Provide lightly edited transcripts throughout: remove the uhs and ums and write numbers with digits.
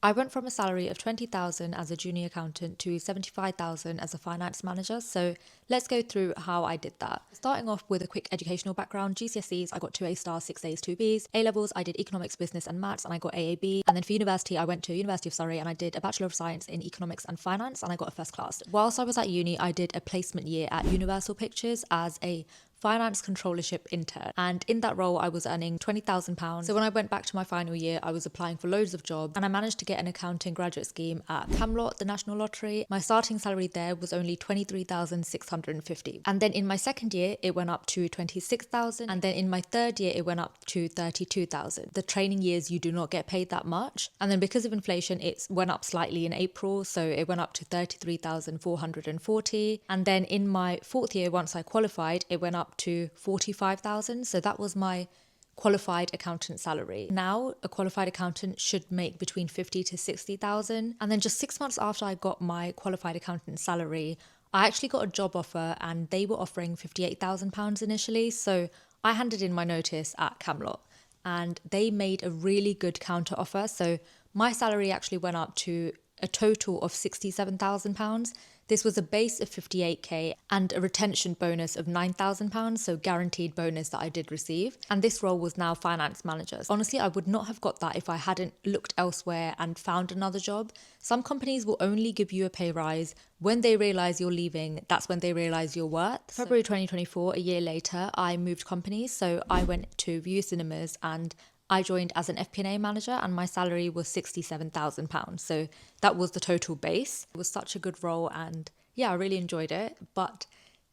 I went from a salary of 20,000 as a junior accountant to 75,000 as a finance manager. So let's go through how I did that. Starting off with a quick educational background, GCSEs, I got 2 A stars, 6 A's, 2 B's. A levels, I did economics, business and maths, and I got AAB. And then for university, I went to University of Surrey and I did a Bachelor of Science in economics and finance, and I got a first class. Whilst I was at uni, I did a placement year at Universal Pictures as a finance controllership intern, and in that role I was earning £20,000. So when I went back to my final year, I was applying for loads of jobs and I managed to get an accounting graduate scheme at Camelot, the National Lottery. My starting salary there was only 23,650, and then in my second year it went up to 26,000, and then in my third year it went up to 32,000. The training years you do not get paid that much, and then because of inflation it went up slightly in April, so it went up to 33,440, and then in my fourth year, once I qualified, it went up to 45,000. So that was my qualified accountant salary. Now a qualified accountant should make between 50 to 60,000. And then just 6 months after I got my qualified accountant salary, I actually got a job offer and they were offering £58,000 initially. So I handed in my notice at Camelot and they made a really good counter offer. So my salary actually went up to a total of £67,000. This was a base of 58k and a retention bonus of £9,000, so guaranteed bonus that I did receive. And this role was now finance manager. Honestly, I would not have got that if I hadn't looked elsewhere and found another job. Some companies will only give you a pay rise when they realise you're leaving. That's when they realise your worth. February 2024, a year later, I moved companies. So I went to View Cinemas and I joined as an FP&A manager and my salary was £67,000. So that was the total base. It was such a good role and yeah, I really enjoyed it. But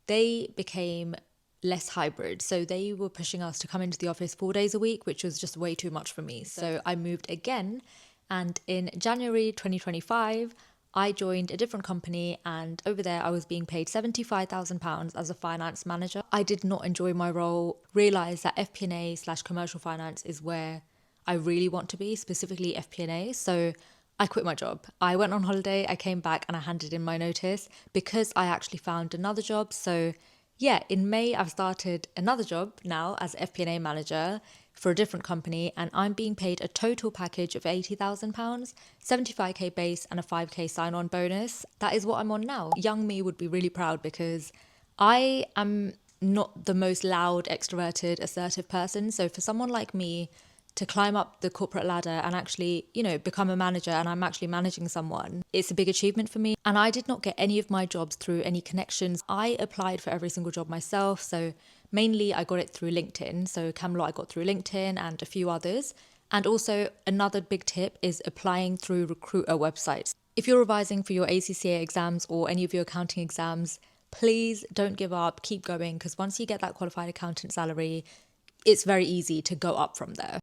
they became less hybrid. So they were pushing us to come into the office 4 days a week, which was just way too much for me. So I moved again. And in January 2025, I joined a different company and over there I was being paid £75,000 as a finance manager. I did not enjoy my role, realised that FP&A/commercial finance is where I really want to be, specifically FP&A. So I quit my job. I went on holiday, I came back and I handed in my notice because I actually found another job. So yeah, in May I've started another job now as FP&A manager for a different company and I'm being paid a total package of £80,000, 75k base and a 5k sign-on bonus. That is what I'm on now. Young me would be really proud because I am not the most loud, extroverted, assertive person. So for someone like me to climb up the corporate ladder and actually, become a manager and I'm actually managing someone, it's a big achievement for me. And I did not get any of my jobs through any connections. I applied for every single job myself. So mainly I got it through LinkedIn. So Camelot I got through LinkedIn and a few others. And also another big tip is applying through recruiter websites. If you're revising for your ACCA exams or any of your accounting exams, please don't give up, keep going, because once you get that qualified accountant salary, it's very easy to go up from there.